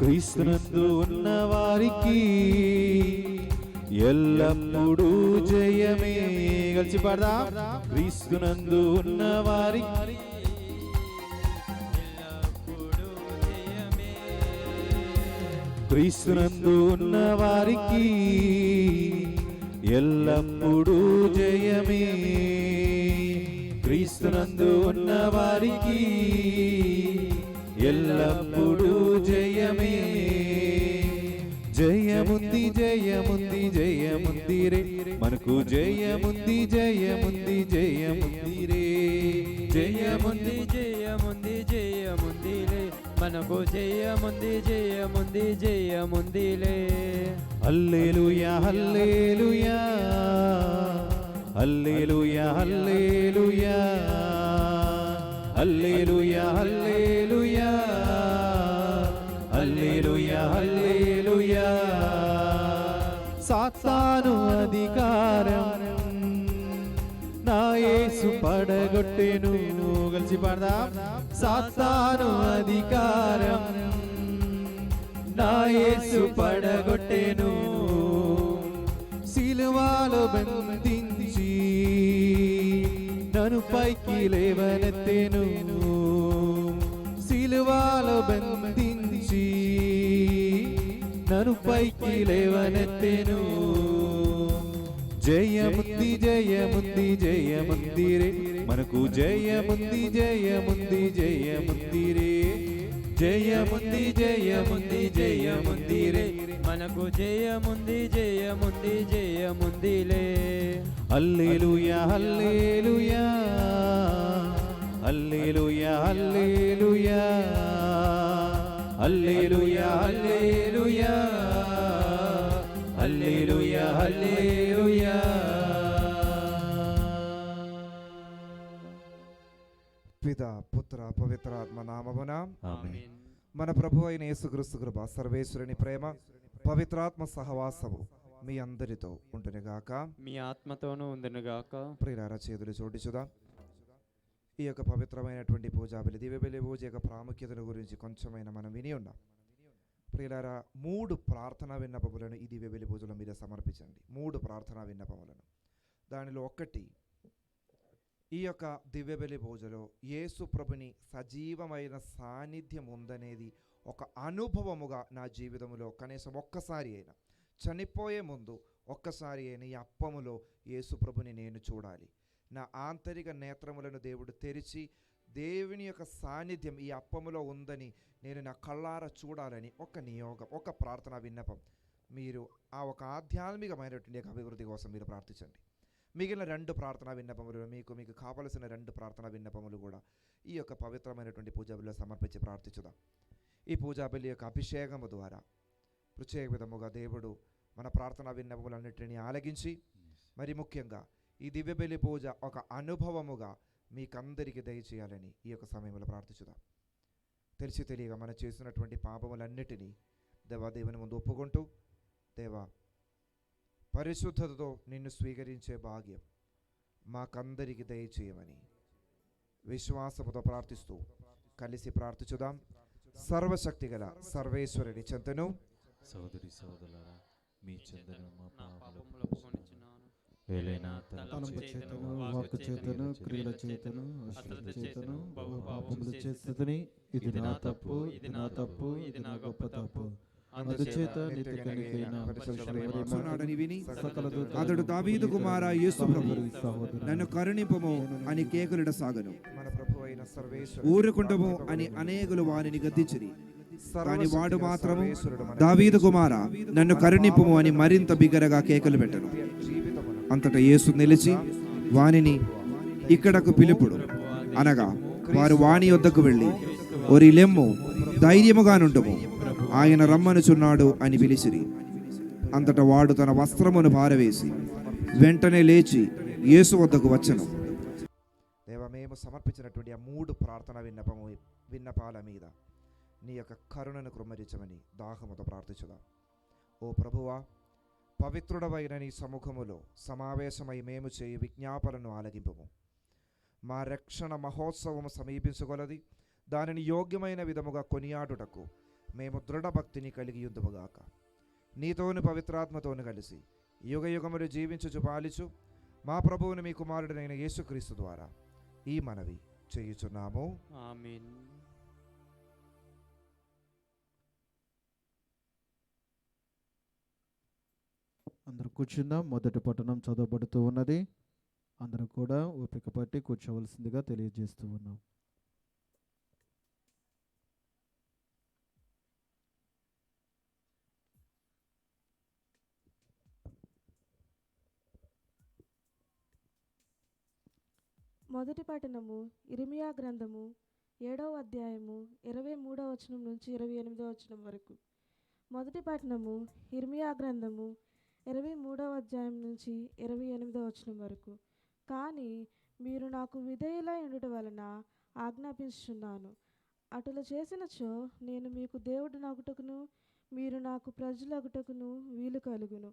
క్రీస్తునందు ఉన్న వారికి ఎల్లప్పుడూ జయమే. కలిసి పాడదాం. క్రీస్తునందు ఉన్న వారికి క్రీస్తునందు ఉన్న వారికి ఎల్లప్పుడూ జయమే. క్రీస్తునందు ఉన్న వారికి ఎల్లప్పుడూ జయమే. జయముంది జయముంది జయముంది రే మనకు జయముంది జయముంది జయముంది రే. జయముంది జయముంది జయముందిలే మనకు జయముంది జయముంది జయముందిలే. హల్లెలూయా హల్లెలూయా హల్లెలూయా హల్లెలూయా హల్లెలూయా హల్లెలూయా హల్లెలూయా హల్లెలూయా. సాతాను అధికారం నా యేసు పడగొట్టెను. కలిసి పాడదాం. సాతాను అధికారం నా యేసు పడగొట్టెను. సిలువలో బంధించి నన్ను పైకి లేవనెత్తెను. సిలువలో బంధించి నన్ను పైకి లేవనెత్తెను. జయముంది జయముంది జయముంది రే మనకు జయముంది జయముంది జయముంది రే. జయముంది జయముంది జయముంది రే మనకు జయముంది జయముంది జయముందిలే. హల్లెలూయా హల్లెలూయా హల్లెలూయా హల్లెలూయా హల్లెలూయా హల్లెలూయా హల్లెలూయా హల్లెలూయా. పితా పుత్ర పవిత్రాత్మ నామమున ఆమేన్. మన ప్రభు అయిన యేసుక్రీస్తు కృప, సర్వేశ్వరుని ప్రేమ, పవిత్రాత్మ సహవాసము మీ అందరితో ఉండునుగాక. మీ ఆత్మతోనూ ఉండునుగాక. ప్రియులారా, చేతులు జోడించుదాం. ఈ యొక్క పవిత్రమైనటువంటి పూజాబలి దివ్యబలి పూజ యొక్క ప్రాముఖ్యతను గురించి కొంచెమైనా మనం విని ఉన్నాం. ప్రియులారా, 3 ప్రార్థనా విన్నపములను ఈ దివ్యబలి పూజలో మీరు సమర్పించండి. 3 ప్రార్థనా విన్నపములను. దానిలో ఒకటి, ఈ యొక్క దివ్యబలి పూజలో యేసు ప్రభుని సజీవమైన సాన్నిధ్యం ఉందనేది ఒక అనుభవముగా నా జీవితంలో కనీసం ఒక్కసారి అయినా, చనిపోయే ముందు ఒక్కసారి అయినా ఈ అప్పములో యేసు ప్రభుని నేను చూడాలి. నా ఆంతరిక నేత్రములను దేవుడు తెరిచి దేవుని యొక్క సాన్నిధ్యం ఈ అప్పములో ఉందని నేను నా కళ్ళారా చూడాలని ఒక నియోగం, ఒక ప్రార్థనా విన్నపం. మీరు ఆ ఒక ఆధ్యాత్మికమైనటువంటి అభివృద్ధి కోసం మీరు ప్రార్థించండి. మిగిలిన 2 ప్రార్థనా విన్నపములు, మీకు కావలసిన 2 ప్రార్థనా విన్నపములు కూడా ఈ యొక్క పవిత్రమైనటువంటి పూజాబలిలో సమర్పించి ప్రార్థించుదాం. ఈ పూజాబలి యొక్క అభిషేకము ద్వారా ప్రత్యేక విధముగా దేవుడు మన ప్రార్థనా విన్నపములన్నింటినీ ఆలగించి, మరి ముఖ్యంగా ఈ దివ్యబలి పూజ ఒక అనుభవముగా మీకందరికీ దయచేయాలని ఈ యొక్క సమయంలో ప్రార్థించుదాం. తెలిసి తెలియగా మనం చేసినటువంటి పాపములన్నిటినీ దేవాదేవుని ముందు ఒప్పుకుంటూ, దేవా, పరిశుద్ధతతో నిన్ను స్వీకరించే భాగ్యం మాకందరికి దయచేయమని విశ్వాసముతో ప్రార్థిస్తూ కలిసి ప్రార్థించుదాం. సర్వశక్తిగల సర్వేశ్వరుని చెంతను సోదరి సోదరులారా, మీ చెంతను మా పాపములు తలంపు చేతను, వాక్కు చేతను, క్రియల చేతను, అశ్రద్ధ చేతను బహు పాపములు చేస్తుని, ఇది నా తప్పు, ఇది నా తప్పు, ఇది నా గొప్ప తప్పు. అందుచేత అతడు దావీదు కుమార యేసు ప్రభు నన్ను కరుణింపుము అని కేకలుడ సాగను. మన ప్రభు అయిన సర్వేశ్వరుడు ఊరుకుండము అని అనేకులు వారిని గద్దించిరి. కానీ వాడు మాత్రము దావీదు కుమార నన్ను కరుణింపుము అని మరింత బిగ్గరగా కేకలు పెట్టను. అంతటా యేసు నిలిచి వానిని ఇక్కడకు పిలుపుడు అనగా, వారు వాని యొద్దకు వెళ్ళి, ఒరి లెమ్ము, ధైర్యముగా నుండుము, ఆయన రమ్మనుచున్నాడు అని పిలిచిరి. అంతటా వాడు తన వస్త్రమును పారవేసి వెంటనే లేచి యేసు వద్దకు వచ్చెను. దేవ, మేము సమర్పించినటువంటి ఆ 3 ప్రార్థన విన్నపాల మీద నీ యొక్క కరుణను కృమ్మరించమని దాహముతో ప్రార్థించుదాం. ఓ ప్రభువా, పవిత్రుడవైన నీ సముఖములో సమావేశమై మేము చేయి విజ్ఞాపనను ఆలగింపుము. మా రక్షణ మహోత్సవము సమీపించగలది. దానిని యోగ్యమైన విధముగా కొనియాడుటకు మేము దృఢ భక్తిని కలిగి యుద్ధముగాక. నీతోను పవిత్రాత్మతోను కలిసి యుగ యుగములు జీవించుచు పాలిచు మా ప్రభువుని మీ కుమారుడైన యేసుక్రీస్తు ద్వారా ఈ మనవి చేయుచున్నాము. ఆమేన్. అందరూ కూర్చుందాం. మొదటి పట్టణం చదవబడుతూ ఉన్నది. అందరూ కూడా ఓపిక పట్టి కూర్చోవలసిందిగా తెలియజేస్తూ ఉన్నాం. మొదటి పట్టణము ఇర్మియా గ్రంథము 7వ అధ్యాయము 23వ వచనం నుంచి 28వ వచనం వరకు. మొదటి పట్టణము ఇర్మియా గ్రంథము 23వ అధ్యాయం నుంచి 28వ వచనం వరకు. కానీ మీరు నాకు విధేయులై ఉండుట వలన ఆజ్ఞాపించుచున్నాను. అటుల చేసినచో నేను మీకు దేవుడునగుటకును మీరు నాకు ప్రజలగుటకును వీలు కలుగును.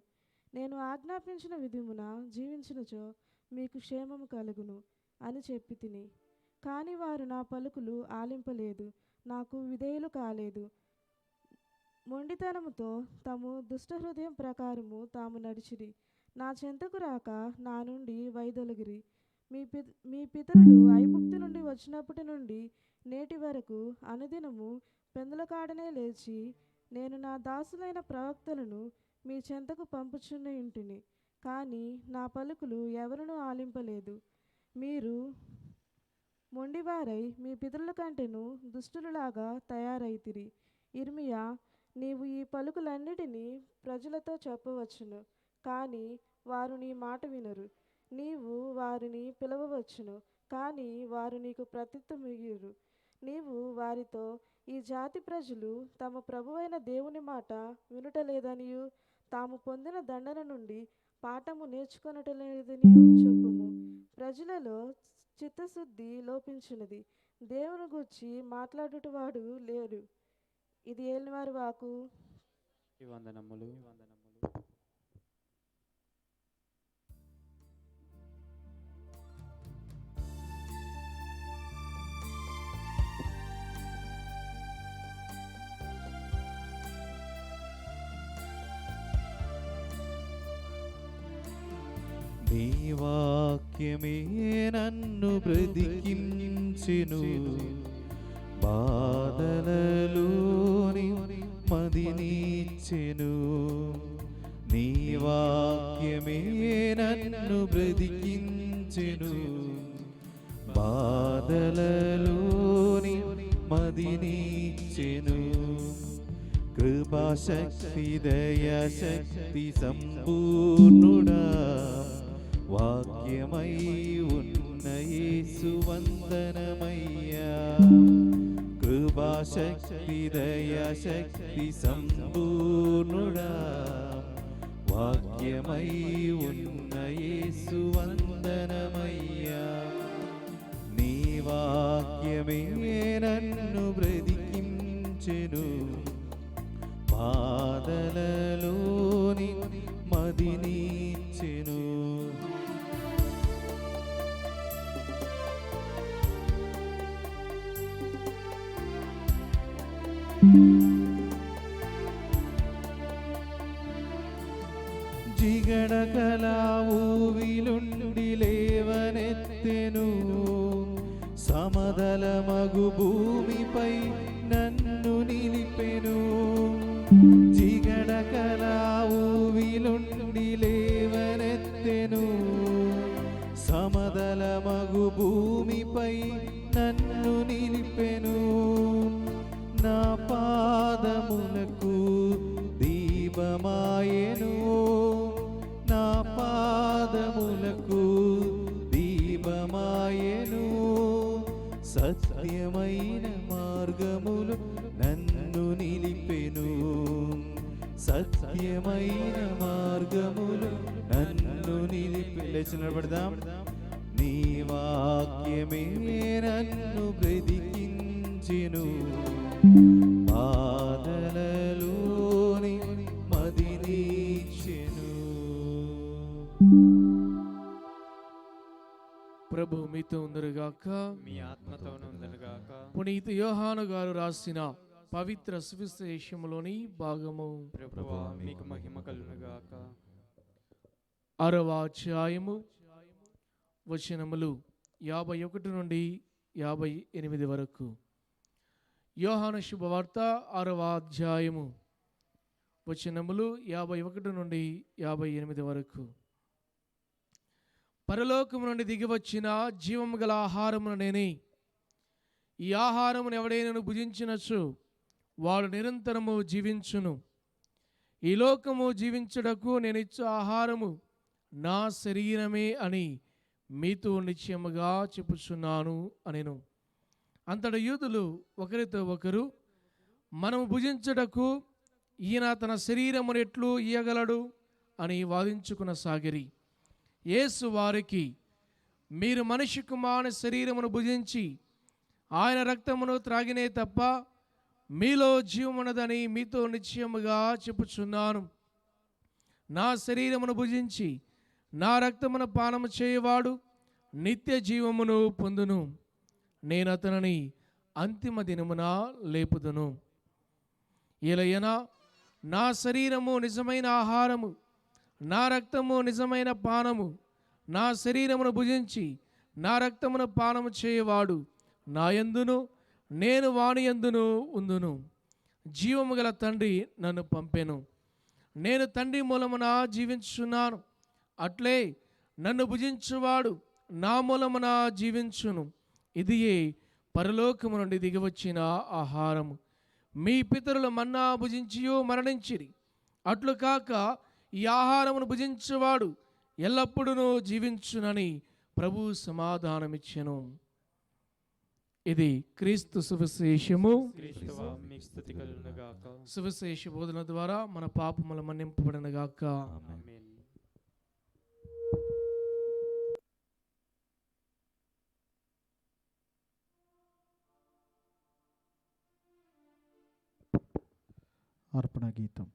నేను ఆజ్ఞాపించిన విధమున జీవించినచో మీకు క్షేమము కలుగును అని చెప్పి తిని. కానీ వారు నా పలుకులు ఆలింపలేదు, నాకు విధేయులు కాలేదు. మొండితనముతో తాము దుష్టహృదయం ప్రకారము తాము నడిచిరి. నా చెంతకు రాక నా నుండి వైదొలగిరి. మీ పితరులు ఐగుప్తు నుండి వచ్చినప్పటి నుండి నేటి వరకు అనుదినము పెందుల కాడనే లేచి నేను నా దాసులైన ప్రవక్తలను మీ చెంతకు పంపుచున్న ఇంటిని. కానీ నా పలుకులు ఎవరునూ ఆలింపలేదు. మీరు మొండివారై మీ పితరుల కంటేను దుష్టులలాగా తయారైతిరి. ఇర్మియా, నీవు ఈ పలుకులన్నిటినీ ప్రజలతో చెప్పవచ్చును, కానీ వారు నీ మాట వినరు. నీవు వారిని పిలవవచ్చును, కానీ వారు నీకు ప్రత్యుత్తరమియ్యరు. నీవు వారితో, ఈ జాతి ప్రజలు తమ ప్రభువైన దేవుని మాట వినుటలేదనియు తాము పొందిన దండన నుండి పాఠము నేర్చుకొనటలేదనియు చెప్పుము. ప్రజలలో చిత్తశుద్ధి లోపించినది, దేవుని గూర్చి మాట్లాడుటవాడు లేరు. ఇది ఏలినవారి వాకు. వందనములు. నీ వాక్యమే నన్ను బ్రతికించెను, బాధలలోని మదినిచ్చెను. నీ వాక్యమే నన్ను బ్రతికించెను, బాధలలోని మదినిచ్చెను. కృపాశక్తి దయాశక్తి సంపూర్ణుడా, వాక్యమై ఉన్న యేసు వందనమయ్యా. కృపాశక్తి దయాశక్తి సంపూర్ణుడా, వాక్యమై ఉన్న యేసు వందనమయ్యా. నీ వాక్యమే నన్ను బ్రతికించెను, బాధలలోని మదినిచ్చెను. జిగడగల ఊవిలుండి లేవనెత్తెను, సమదల మగు భూమిపై నన్ను నిలిపెను. జిగడగల ఊవిలుండి లేవనెత్తెను, సమదల మగు భూమిపై నన్ను నిలిపెను. నా పాదములకు దీపమాయెను, నా పాదములకు దీపమాయెను. సత్యమైన మార్గములు నన్ను నిలిపెను, సత్యమైన మార్గములు నన్ను నిలిపెను. లేచి నిలబడదాం. నీ వాక్యమే నన్ను బ్రతికించెను, బాధలలోని మదినిచ్చెను. ప్రభు మీతో ఉందరుగాక, మీ ఆత్మతోను ఉందనుగాక. పునీత యోహాను గారు రాసిన పవిత్ర సువిశేషములోని భాగము. ప్రభువా మీకు మహిమ కలుగునుగాక. 6వ అధ్యాయము వచనములు 51 నుండి 58 వరకు. యోహాను శుభవార్త 6వ అధ్యాయము వచనములు 51 నుండి 58 వరకు. పరలోకము నుండి దిగివచ్చిన జీవము గల ఆహారమును నేనే. ఈ ఆహారమును ఎవడైనను భుజించినచో వాడు నిరంతరము జీవించును. ఈ లోకము జీవించుటకు నేను ఇచ్చే ఆహారము నా శరీరమే అని మీతో నిశ్చయముగా చెప్పుచున్నాను అనెను. అంతట యూదులు ఒకరితో ఒకరు, మనము భుజించుటకు ఈయన తన శరీరమును ఎట్లు ఇయ్యగలడు అని వాదించుకొనసాగిరి. యేసు వారికి, మీరు మనిషి కుమారుని శరీరమును భుజించి ఆయన రక్తమును త్రాగినే తప్ప మీలో జీవమున్నదని మీతో నిశ్చయముగా చెప్పుచున్నాను. నా శరీరమును భుజించి నా రక్తమును పానము చేయవాడు నిత్య జీవమును పొందును. నేను అతనిని అంతిమ దినమున లేపుదును. ఎలయనా నా శరీరము నిజమైన ఆహారము, నా రక్తము నిజమైన పానము. నా శరీరమును భుజించి నా రక్తమును పానము చేయవాడు నా యందును, నేను వాని యందును ఉందును. జీవము గల తండ్రి నన్ను పంపెను. నేను తండ్రి మూలమున జీవించుచున్నాను. అట్లే నన్ను భుజించువాడు నా మూలమున జీవించును. ఇదియే పరలోకము నుండి దిగివచ్చిన ఆహారము. మీ పితరులు మన్నా భుజించియో మరణించిరి. అట్లు కాక ఈ ఆహారమును భుజించువాడు ఎల్లప్పుడూ జీవించునని ప్రభు సమాధానమిచ్చెను. ఇది క్రీస్తు సువిశేషము. క్రీస్తువా మీకు స్తుతి కలుగునుగాక. సువిశేష బోధన ద్వారా మన పాపములు మన్నింపబడినగాక. ఆమేన్. అర్పణ గీతం.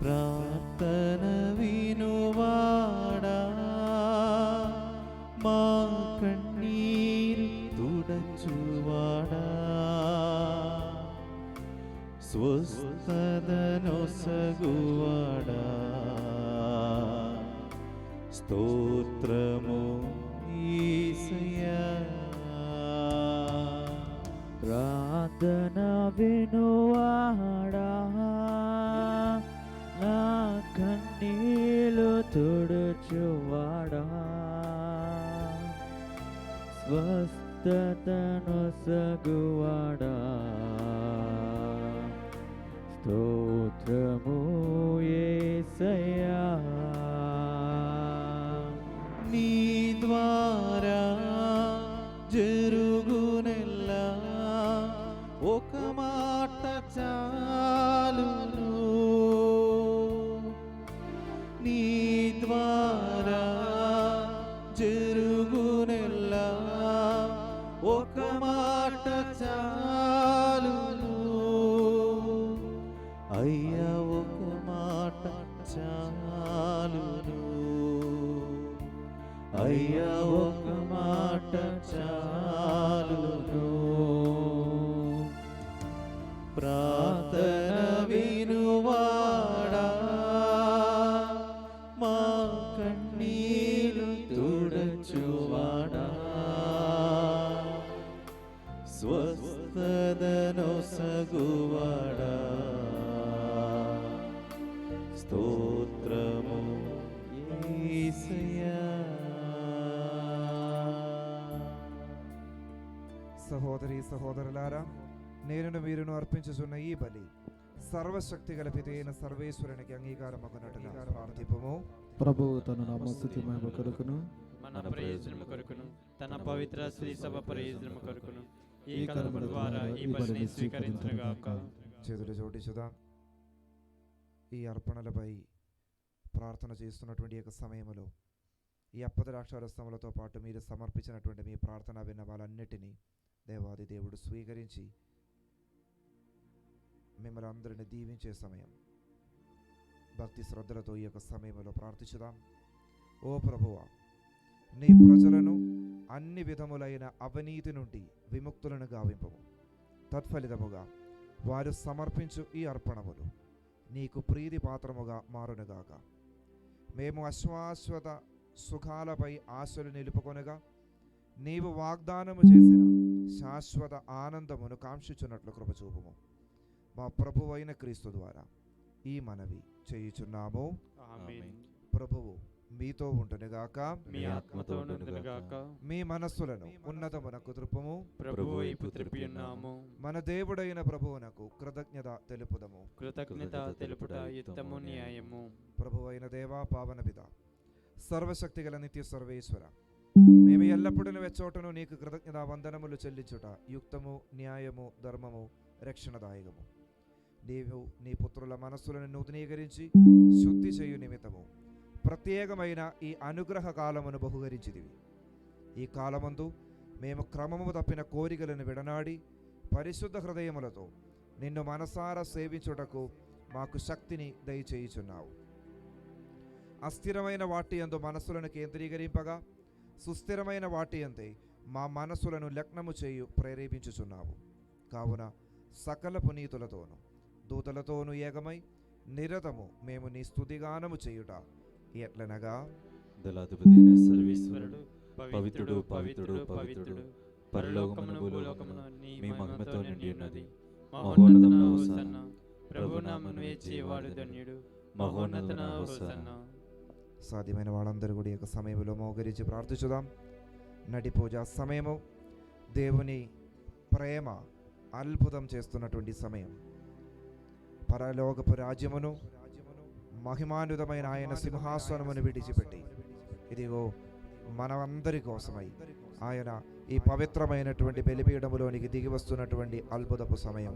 ప్రార్థన వినువాడా, మా కన్నీరు తుడచువాడా, స్వస్థతనొసగువాడా, స్తోత్రము యేసయ్యా. ప్రార్థన వినువాడా, నా కన్నీలు తుడుచువాడా, స్వస్థతనొసగువాడా, స్తోత్రము యేసయ్యా. నీ ద్వారా జరుగునెల్లా ఒక మాట చాలును. నీ ద్వారా జరుగునెల్లా ఒక మాట చాలును. అయ్యా ఒక మాట చాలును. అయ్యా ఒక మాట చాలును. ప్రార్థన వినువాడా, మా కన్నీరు తుడచువాడా, స్వస్థతనొసగువాడా, స్తోత్రము యేసయ్యా. సహోదరి సహోదరులారా, నేనును మీరును అర్పించుచున్న ఈ బలి సర్వశక్తి గల పితైన సర్వేశ్వరునికి అంగీకారమగునట్టుగా ప్రార్థింపుము. ప్రభువు తన నామస్తుతి మహిమ కొరకును మన ప్రయోజనము కొరకును తన పవిత్ర శ్రీ సభ ప్రయోజనము కొరకును ఈ కలము ద్వారా ఈ బలిని స్వీకరించుగాక. చేతులు జోడించుదాం. ఈ అర్పణలపై ప్రార్థన చేస్తున్నటువంటి యొక్క సమయంలో ఈ అప్పద్రాక్షారసములతో పాటు మీరు సమర్పించినటువంటి మీ ప్రార్థన విన్న వాళ్ళన్నిటినీ దేవాది దేవుడు స్వీకరించి మిమ్మల్ని అందరిని దీవించే సమయం. భక్తి శ్రద్ధలతో ఈ యొక్క సమయంలో ప్రార్థించుదాం. ఓ ప్రభువా, నీ ప్రజలను అన్ని విధములైన అవినీతి నుండి విముక్తులను గావింపము. తత్ఫలితముగా వారు సమర్పించు ఈ అర్పణములు నీకు ప్రీతి పాత్రముగా మారునుగాక. మేము అశ్వాశ్వత సుఖాలపై ఆశలు నిలుపుకొనగా నీవు వాగ్దానము చేసిన శాశ్వత ఆనందమును కాంక్షించున్నట్లు కృపచూపుము. మా ప్రభువైన క్రీస్తు ద్వారా ఈ మనవి చేయుచున్నాము. ఆమేన్. ప్రభువు మీతో ఉండునుగాక, మీ ఆత్మతో ఉండునుగాక. మీ మనస్సులను ఉన్నతమునకు త్రిప్పుము. ప్రభువు వైపు త్రిప్పి ఉన్నాము. మన దేవుడైన ప్రభువునకు కృతజ్ఞత తెలుపుదము. కృతజ్ఞత తెలుపుట యుక్తము న్యాయము. ప్రభువైన దేవా, పావన పిత, సర్వశక్తి గల నిత్య సర్వేశ్వర, మేము ఎల్లప్పుడూ వెచ్చోటను నీకు కృతజ్ఞత వందనములు చెల్లించుట యుక్తము, న్యాయము, ధర్మము, రక్షణదాయకము. నీవు నీ పుత్రుల మనస్సులను నూతనీకరించి శుద్ధి చేయు నిమిత్తము ప్రత్యేకమైన ఈ అనుగ్రహ కాలమును బహుకరించిదివి. ఈ కాలమందు మేము క్రమము తప్పిన కోరికలను విడనాడి పరిశుద్ధ హృదయములతో నిన్ను మనసారా సేవించుటకు మాకు శక్తిని దయచేయుచున్నావు. అస్థిరమైన వాటి యందు మనస్సులను కేంద్రీకరింపగా సుస్థిరమైన వాటి యందే మా మనస్సులను లగ్నము చేయు ప్రేరేపించుచున్నావు. కావున సకల పునీతులతోనూ దూతలతోనూ ఏకమై నిరతము మేము నీ స్తుతిగానము చేయుట ఎట్లనగా, దళాధిపతి అయిన సర్వేశ్వరుడు పవిత్రుడు పవిత్రుడు పవిత్రుడు, పరలోకమును భూలోకమును నీ మహిమతో నిండి ఉన్నది. మహోన్నతన హోసన్న, ప్రభునామమున వచ్చేవాడు ధన్యుడు. మహోన్నతన హోసన్న. సాధ్యమైన వాళ్ళందరూ కూడా ఈ యొక్క సమయంలో మోకరించి ప్రార్థించుదాం. నటి పూజ సమయము దేవుని ప్రేమ అద్భుతం చేస్తున్నటువంటి సమయం. పరలోకపు రాజ్యమును మహిమాన్వితమైన ఆయన సింహాసనమును విడిచిపెట్టి ఇదిగో మనమందరి కోసమై ఆయన ఈ పవిత్రమైనటువంటి బలిపీఠములోనికి దిగి వస్తున్నటువంటి అద్భుతపు సమయం.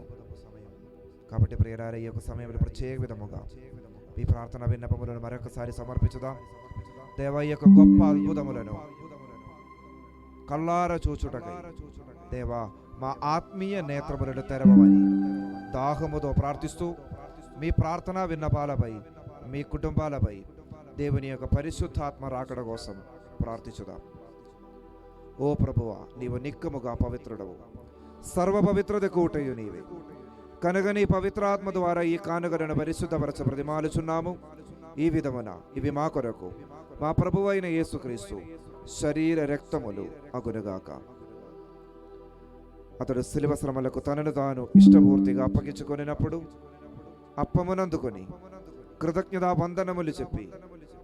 కాబట్టి ప్రియరార ఈ యొక్క సమయంలో ప్రత్యేక విధముగా మీ ప్రార్థన విన్నపములను మరొకసారి సమర్పించుదాం. దేవ యొక్క గొప్ప అద్భుతములను కల్లార చూచుటకై దేవా మా ఆత్మీయ నేత్రములను తెరవమని దాహముతో ప్రార్థిస్తూ మీ ప్రార్థనా విన్నపాలపై మీ కుటుంబాలపై దేవుని యొక్క పరిశుద్ధాత్మ రాకడ కోసం ప్రార్థించుదాం. ఓ ప్రభువా, నీవు నిక్కముగా పవిత్రుడవు, సర్వ పవిత్రత కూటయు నీవే. కనుక నీ పవిత్రాత్మ ద్వారా ఈ కానుకలను పరిశుద్ధపరచ ప్రతిమాలుచున్నాము. ఈ విధమున ఇవి మా కొరకు మా ప్రభువైన యేసుక్రీస్తు శరీర రక్తములు అగునుగాక. అతడు శిలువ శ్రమలకు తనను తాను ఇష్టపూర్తిగా అప్పగించుకొనినప్పుడు అప్పమునందుకొని కృతజ్ఞతా వందనములు చెప్పి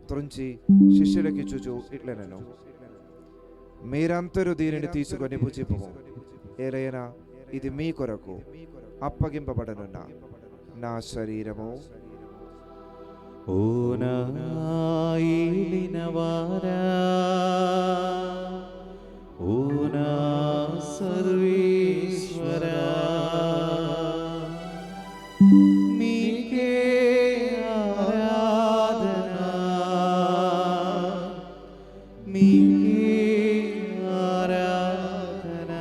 త్రుంచి శిష్యులకిచ్చుచు ఇట్లనెను, మీరందరూ దీనిని తీసుకొని భుజింపుము. ఏలైనా ఇది మీ కొరకు అప్పగింపబడనున్న నా శరీరము. ఓ నా ఏలినవారా, ఓ నా సర్వేశ్వరా, మీకే ఆరాధన, మీకే ఆరాధన.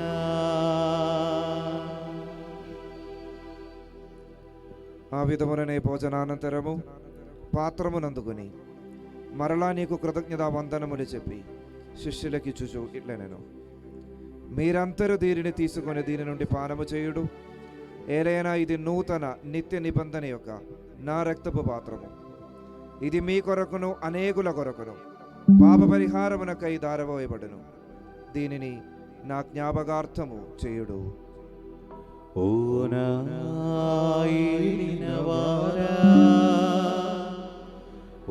ఆ విధములనే భోజనానంతరము పాత్రమునందుకొని మరలా నీకు కృతజ్ఞతా వందనములు చెప్పి శిష్యులకిచ్చుచు ఇట్లనెను, మీరందరూ దీనిని తీసుకొని దీని నుండి పానము చేయుడు. ఏలైనా ఇది నూతన నిత్య నిబంధన యొక్క నా రక్తపు పాత్రము. ఇది మీ కొరకును అనేకుల కొరకును పాప పరిహారమునకై దారవోయబడును. దీనిని నా జ్ఞాపకార్థము చేయుడు. ఓ నా ఏలినవారా,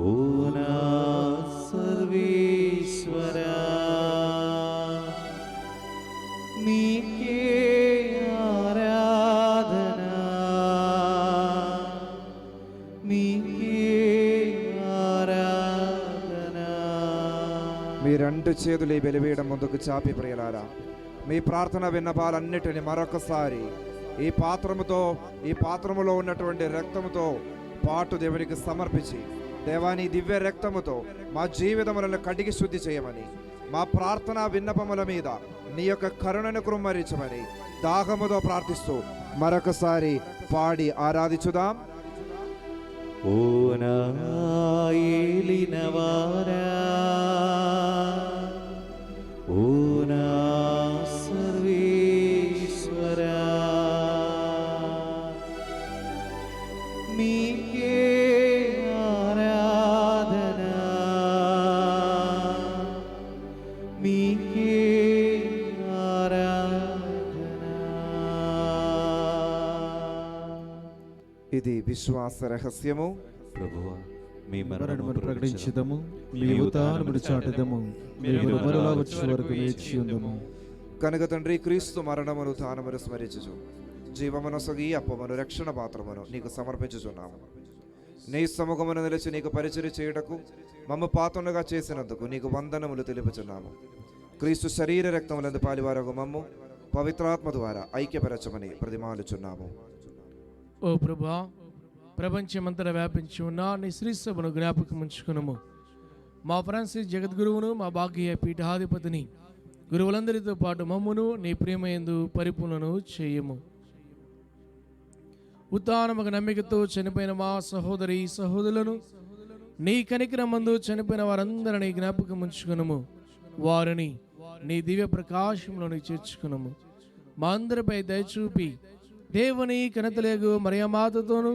ఓ నా సర్వేశ్వరా, మీకే ఆరాధన, రెండు చేతులు ఈ బలివేయడం ముందుకు చాపి ప్రియులారా, మీ ప్రార్థన విన్నపాలన్నిటిని మరొకసారి ఈ పాత్రములో ఉన్నటువంటి రక్తముతో పాటు దేవునికి సమర్పించి, దేవాని దివ్య రక్తముతో మా జీవితములను కడిగి శుద్ధి చేయమని, మా ప్రార్థన విన్నపముల మీద నీ యొక్క కరుణను కృమ్మరించమని దాహముతో ప్రార్థిస్తూ మరొకసారి పాడి ఆరాధించుదాం. ఓ నా ఏలినవారా, ఓ నా సర్వేశ్వరా, మీకే ఆరాధన, మీకే ఆరాధన. ఇది విశ్వాస రహస్యము. ప్రభువా, మీ మరణమును మరణమును ప్రకటించుదము, మీ ఉత్థానమును చాటుదము, మీరు మరలా వచ్చే వరకు వేచి ఉందుము. కనుక తండ్రి, క్రీస్తు మరణమును తానమును స్మరించుచు జీవమునొసగి అప్పమును రక్షణ పాత్రమును నీకు సమర్పించుచున్నాము. నీ సముఖమును నిలిచి నీకు పరిచర్య చేయుటకు మమ్మ పాత్రలుగా చేసినందుకు నీకు వందనములు తెలుపుచున్నాము. క్రీస్తు శరీర రక్తములందు పాలివారగు మమ్ము పవిత్రాత్మ ద్వారా ఐక్యపరచమని ప్రతిమాలుచున్నాము. ఓ ప్రభా, ప్రపంచమంతటా వ్యాపించి ఉన్న నీ శ్రీసభను జ్ఞాపకం ఉంచుకున్నాము. మా ఫ్రాన్సిస్ జగద్గురువును, మా భాగ్య పీఠాధిపతిని, గురువులందరితో పాటు మమ్మును నీ ప్రేమయందు పరిపూర్ణను చేయము. ఉత్థానముకు నమ్మికతో చనిపోయిన మా సహోదరి సహోదరులను, నీ కనికరమందు చనిపోయిన వారందరినీ జ్ఞాపకం ఉంచుకునము. వారిని నీ దివ్య ప్రకాశంలోని చేర్చుకునము. మా అందరిపై దయచూపి దేవుని కనతలేగు మరియమాతతోను,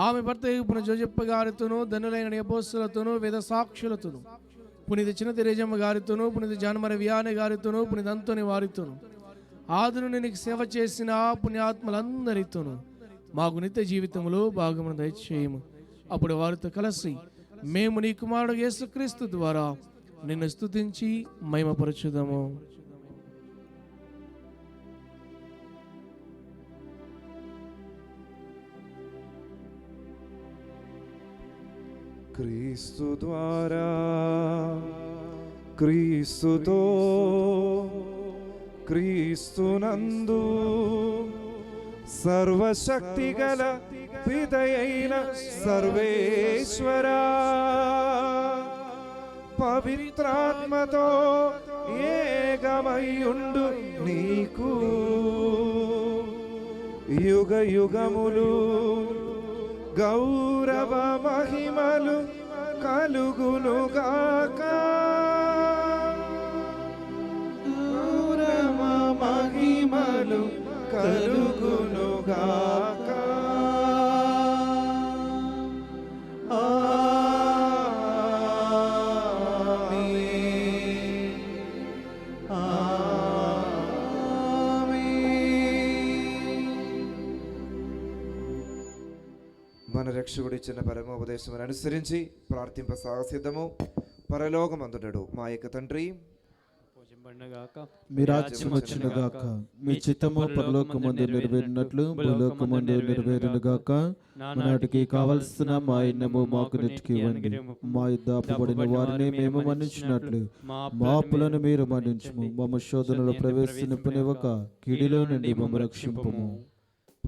ఆమె భర్త జోజప్ప గారితోనూ, ధనులైన అపోస్తలులతోనూ, వేద సాక్షులతోనూ, పునీత చిన్న తెరేజమ్మ గారితోనూ, పునీత జానమర వియాని గారితోనూ, పునీత అంతోని వారితోనూ, ఆదును నీకు సేవ చేసిన పుణ్యాత్మలందరితోనూ మాకు నిత్య జీవితంలో భాగమును దయచేయము. అప్పుడు వారితో కలిసి మేము నీ కుమారుడు యేసుక్రీస్తు ద్వారా నిన్ను స్తుతించి మహిమపరచుదాము. క్రీస్తు ద్వారా, క్రీస్తుతో, క్రీస్తునందు సర్వశక్తిగల పితయైన సర్వేశ్వరా, పవిత్రాత్మతో ఏకమయ్యుండు నీకు యుగ యుగములు గౌరవ మహిమలు కలుగునుగాక. గౌరవ మహిమలు కలుగునుగాక. మన రక్షకుడు ఇచ్చిన పరమోపదేశమును అనుసరించి ప్రార్థింప సాగసిద్ధము. పరలోకమందుడు మా యొక్క తండ్రి, మీ రాజ్యం వచ్చునుగాక, మీ చిత్తము పరలోకమందు నెరవేరినట్లు భూలోకమందు నెరవేరునుగాక. నాటికి కావలసిన మా అన్నము మాకు నెట్టుకి ఇవ్వండి. మా యుద్ధ అప్పుబడిన వారిని మేము మన్నించినట్లు మా అప్పులను మీరు మన్నించుము. మమ్మ శోధనలో ప్రవేశింపనివ్వక కీడిలో నుండి మమ్మ రక్షింపుము.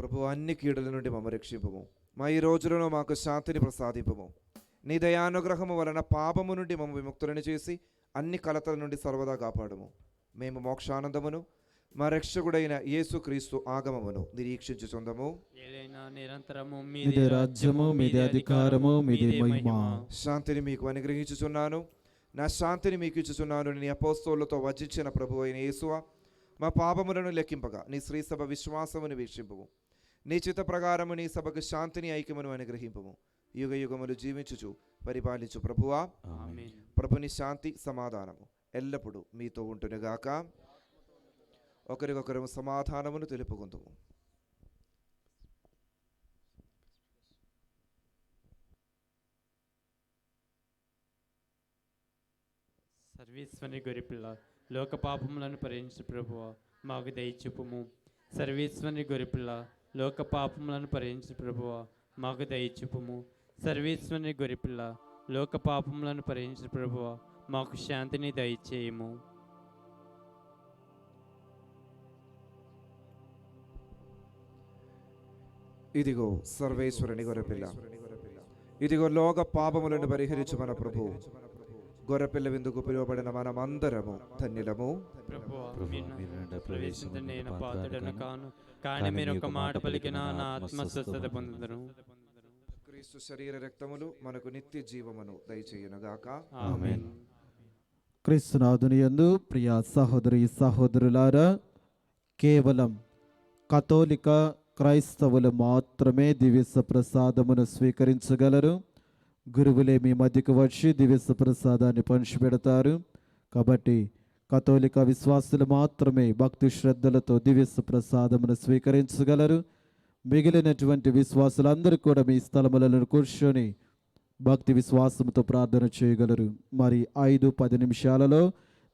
ప్రభు, అన్ని కీడుల నుండి మమ్మ రక్షింపుము. మా ఈ రోజులలో మాకు శాంతిని ప్రసాదింపుము. నీ దయానుగ్రహము వలన పాపము నుండి మమ్మ విముక్తులను చేసి అన్ని కలతల నుండి సర్వదా కాపాడుము. మేము మోక్షానందమును మా రక్షకుడైన యేసుక్రీస్తు ఆగమమును నిరీక్షించుచుందము. మీదే రాజ్యము, మీదే అధికారము, మీదే మహిమ. శాంతిని మీకు అనుగ్రహించుచున్నాను, నా శాంతిని మీకు ఇచ్చుచున్నాను నీ అపోస్తలులతో వచించిన ప్రభు అయిన యేసువా, మా పాపములను లెక్కింపగా నీ శ్రీసభ విశ్వాసమును వీక్షింపుము. నీ చిత్త ప్రకారము నీ సభకు శాంతిని ఐక్యమును అనుగ్రహింపుము. యుగ యుగములు జీవించుచు పరిపాలించు ప్రభువా, ప్రభుని శాంతి సమాధానము ఎల్లప్పుడూ మీతో ఉంటునుగాక. ఒకరికొకరు సమాధానమును తెలుపుకుందుము. సర్వేశ్వరుని గొర్రెపిల్ల, లోక పాపములను పరిహరించు ప్రభువా, మాకు దయచూపుము. సర్వేశ్వరుని గొర్రెపిల్ల, లోక పాపములను పరిహరించు ప్రభువా, మాకు దయచూపుము. సర్వేశ్వరుని గొర్రెపిల్ల, లోక పాపములను పరిహరించు ప్రభువా, మాకు శాంతిని దయచేయము. ఇదిగో సర్వేశ్వరుని గొర్రెపిల్ల, ఇదిగో లోక పాపములను పరిహరించు మన ప్రభు. గొర్రెపిల్ల విందుకు పిలువబడిన మనమందరము ధన్యులము. ప్రభువా, ప్రభువా, మీరు మీరు నా ప్రవేశించ ప్రవేశించు నేను పాత్రను పాత్రుడను కాను. కాను, కానీ మీరు ఒక మాట పలికినా నా ఆత్మ స్వస్థత పొందుదును. క్రీస్తు శరీర రక్తములు మనకు నిత్య జీవమును దయచేయునుగాక. ఆమేన్. క్రీస్తునాథుని యందు ప్రియ సహోదరి సహోదరులారా, కేవలం కథోలిక క్రైస్తవులు మాత్రమే దివ్య ప్రసాదమును స్వీకరించగలరు. గురువులే మీ మధ్యకు వచ్చి దివ్య ప్రసాదాన్ని పంచిపెడతారు. కాబట్టి కథోలిక విశ్వాసులు మాత్రమే భక్తి శ్రద్ధలతో దివ్య ప్రసాదమును స్వీకరించగలరు. మిగిలినటువంటి విశ్వాసులందరూ కూడా మీ స్థలములను కూర్చొని భక్తి విశ్వాసంతో ప్రార్థన చేయగలరు. మరి 5-10 నిమిషాలలో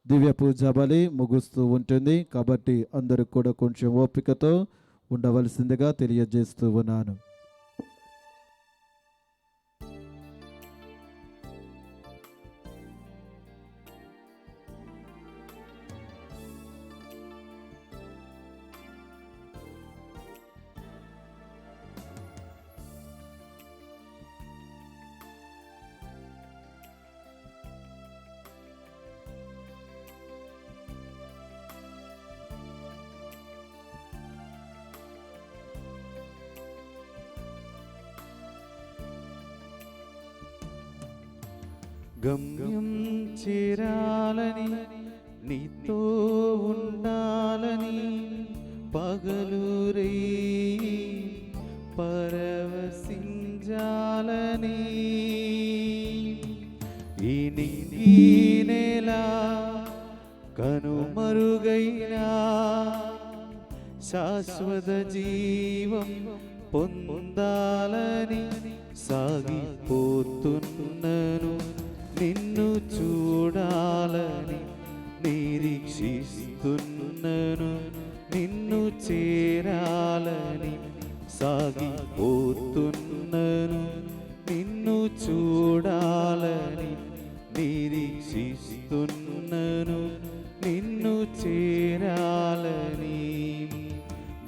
దివ్య పూజ బలి ముగుస్తూ ఉంటుంది. కాబట్టి అందరూ కూడా కొంచెం ఓపికతో ఉండవలసిందిగా తెలియజేస్తూ ఉన్నాను. గమ్యం చేరాలని, నీతో ఉండాలని, పగలురై పరవశించాలని, ఈ నింగి నేల కనుమరుగైనా శాశ్వత జీవం పొందాలని సాగిపోతున్నను. నిన్ను చూడాలని నిరీక్షిస్తున్నను. నిన్ను చేరాలని సాగిపోతున్నను. నిన్ను చూడాలని నిరీక్షిస్తున్నను. నిన్ను చేరాలని,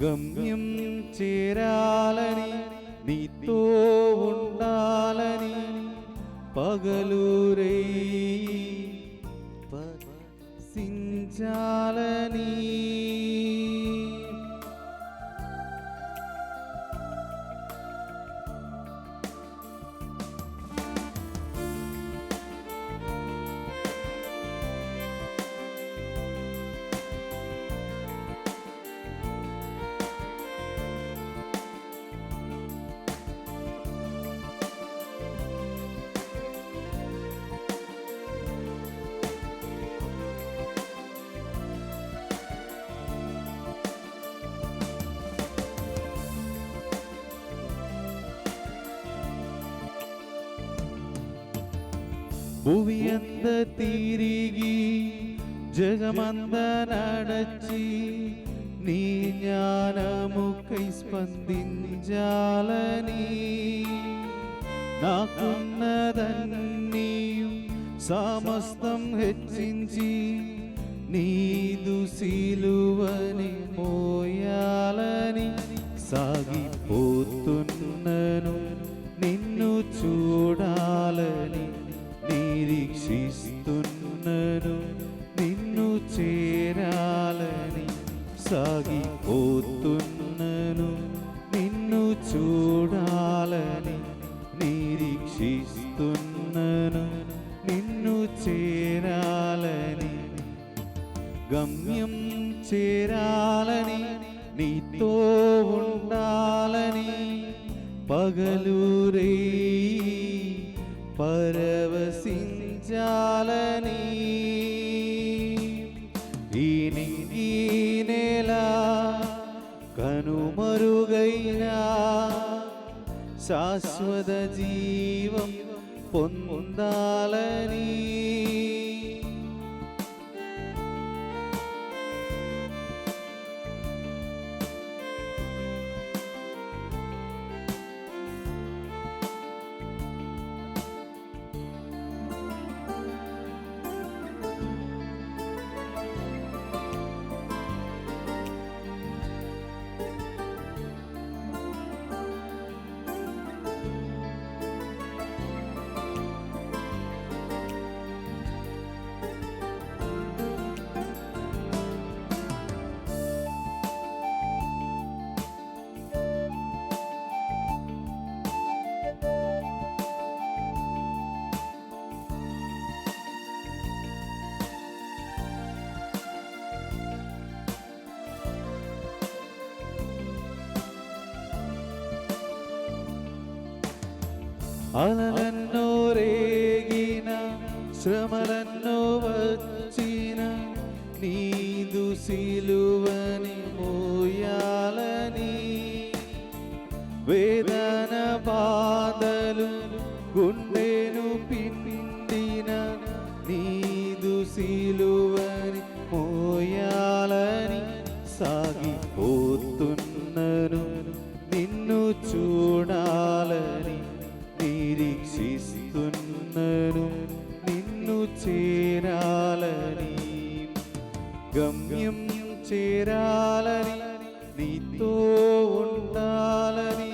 గమ్యం చేరాలని, నీతో ఉండాలని, పగలురై పరవశించాలని. భువి అంద తిరిగి జగమంద నడచి నీ జ్ఞానముకై స్పందించాలని, నాకున్నదన్నీయు సమస్తం హెచ్చించి నీదు సిలువని మోయాలని సాగిపోతున్నను. నిన్ను చూడాలని నిరీక్షిస్తున్నను. నిన్ను చేరాలని సాగిపోతున్నను. నిన్ను చూడాలని నిరీక్షిస్తున్నను. నిన్ను చేరాలని, గమ్యం చేరాలని, నీతో ఉండాలని, పగలురై పరవశించాలని, ఈ నింగి నేల కనుమరుగైనా శాశ్వత జీవం పొందాలని. అలలన్నో రేగిన శ్రమలన్నో వచ్చిన నీదు సిలువని మోయాలని వేదన బాధలు గుండెను పిండిన నీదు సిలువని మోయాలని సాగిపోతున్నను నిన్ను చూడాలని నిరీక్షిస్తున్నను నిన్ను చేరాలని గమ్యం చేరాలని నీతో ఉండాలని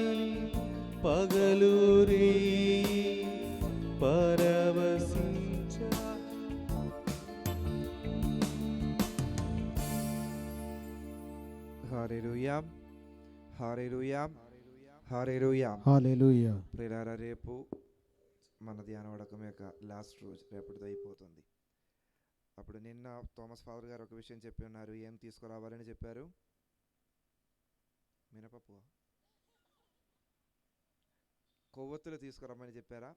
పగలు రే పరవశించా. హల్లెలూయా, హల్లెలూయా, హల్లెలూయా. హల్లెలూయా. ప్రియులారా, రేపు మన ధ్యాన వడకం యొక్క లాస్ట్ రోజు, రేపటితో అయిపోతుంది. అప్పుడు నిన్న థామస్ ఫాదర్ గారు ఒక విషయం చెప్పి ఉన్నారు. ఏం తీసుకురావాలని చెప్పారు? మినపప్పు, కొవ్వొత్తులు తీసుకురమ్మని చెప్పారా?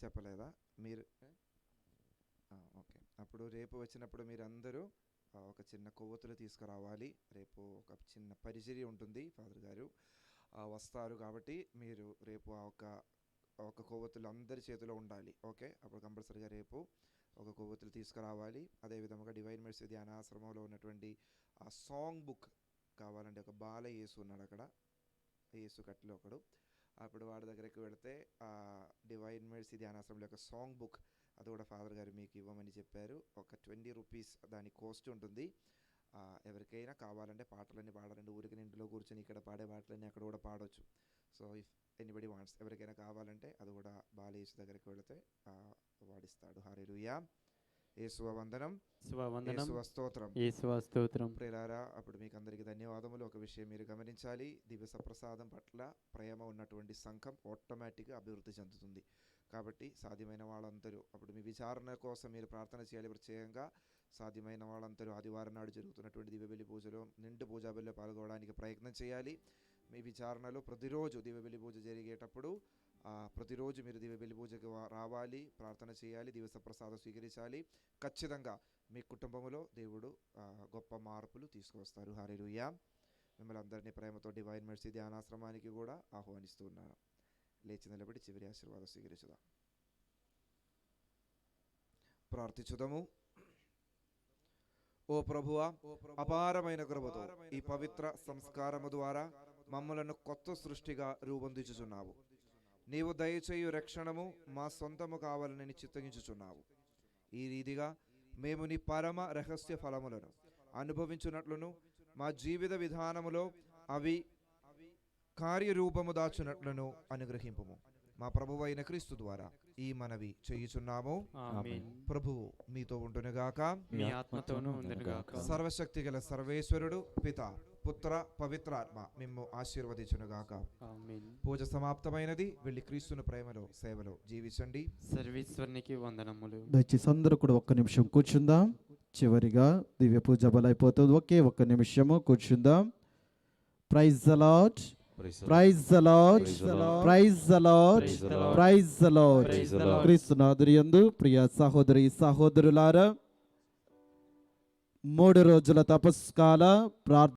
చెప్పలేదా మీరు? ఓకే. అప్పుడు రేపు వచ్చినప్పుడు మీరు అందరూ ఒక చిన్న కొవ్వొత్తులు తీసుకురావాలి. రేపు ఒక చిన్న పరిచర్య ఉంటుంది, ఫాదర్ గారు వస్తారు కాబట్టి మీరు రేపు ఒక కొవ్వొత్తులు అందరి చేతిలో ఉండాలి. ఓకే, అప్పుడు కంపల్సరీగా రేపు ఒక కొవ్వొత్తులు తీసుకురావాలి. అదేవిధంగా డివైన్ మెర్సీ ధ్యానాశ్రమంలో ఉన్నటువంటి ఆ సాంగ్ బుక్ కావాలంటే, ఒక బాల యేసు ఉన్నాడు అక్కడ, యేసు కట్లో ఒకడు. అప్పుడు వాడి దగ్గరికి వెళితే ఆ డివైన్ మెర్సీ ధ్యానాశ్రమంలో యొక్క సాంగ్ బుక్ అది కూడా ఫాదర్ గారు మీకు ఇవ్వమని చెప్పారు. ఒక 20 రూపీస్ దాని కాస్ట్ ఉంటుంది. ఎవరికైనా కావాలంటే పాటలన్నీ పాడాలంటే, ఊరికి ఇంట్లో కూర్చొని ఇక్కడ పాడే పాటలన్నీ అక్కడ కూడా పాడవచ్చు. సో ఇఫ్ ఎనీబడి వాంట్స్, ఎవరికైనా కావాలంటే అది కూడా బాల యేసు దగ్గరికి వెళితే వాడిస్తాడు. హల్లెలూయా. యేసువ వందనం, యేసువ స్తోత్రం, యేసువ స్తోత్రం. ప్రియులారా, అప్పుడు మీకు అందరికీ ధన్యవాదములు. ఒక విషయం మీరు గమనించాలి, దివ్య సప్రసాదం పట్ల ప్రేమ ఉన్నటువంటి సంఘం ఆటోమేటిక్గా అభివృద్ధి చెందుతుంది. కాబట్టి సాధ్యమైన వాళ్ళందరూ, అప్పుడు మీ విచారణ కోసం మీరు ప్రార్థన చేయాలి. ప్రత్యేకంగా సాధ్యమైన వాళ్ళందరూ ఆదివారం నాడు జరుగుతున్నటువంటి దివ్యబలి పూజలో, నిండు పూజా బలిలో పాల్గొనడానికి ప్రయత్నం చేయాలి. మీ విచారణలో ప్రతిరోజు దివ్యబలి పూజ జరిగేటప్పుడు ప్రతిరోజు మీరు దివ్యబలి పూజకు రావాలి, ప్రార్థన చేయాలి, దివస ప్రసాదం స్వీకరించాలి. ఖచ్చితంగా మీ కుటుంబంలో దేవుడు గొప్ప మార్పులు తీసుకువస్తారు. హల్లెలూయా. మిమ్మల్ని అందరినీ ప్రేమతో డివైన్ మెర్సీ ధ్యానాశ్రమానికి కూడా ఆహ్వానిస్తున్నాను. లేచి నిలబడి చివరి ఆశీర్వాదం స్వీకరించుదాం. ప్రార్థించుదాము. ఓ ప్రభువా, అపారమైన కృపతో ఈ పవిత్ర సంస్కారము ద్వారా మమ్మలను కొత్త సృష్టిగా రూపొందించుచున్నావు. నీవు దయచేయు రక్షణము మా సొంతము కావాలని చిత్తగించుచున్నావు. ఈ రీతిగా మేము నీ పరమ రహస్య ఫలములను అనుభవించున్నట్లును, మా జీవిత విధానములో అవి కార్యరూపము దాచునట్లును అనుగ్రహింపుము. మా ప్రభువైన క్రీస్తు ద్వారా ఈ మనవి చేయుచున్నాము. ఆమేన్. ప్రభువు మీతో ఉండునుగాక, మీ ఆత్మతోనూ ఉండునుగాక. సర్వశక్తి గల సర్వేశ్వరుడు పిత పుత్ర పవిత్రాత్మ మిమ్ము ఆశీర్వదించునుగాక. ఆమేన్. పూజ సమాప్తమైనది. వెళ్ళి క్రీస్తుని ప్రేమలో సేవలో జీవించండి. సర్వేశ్వరునికి వందనములు. దయచేసి అందరూ కూడా ఒక్క నిమిషం కూర్చుందాం. చివరిగా దివ్య పూజ బలైపోతుంది. ఒక్క నిమిషము కూర్చుందాం. Praise the lord, praise the lord, praise the lord, praise the lord. క్రీస్తునాథుని యందు ప్రియ సహోదరి సహోదరులారా, 3 రోజుల తపస్కాల ప్రార్థన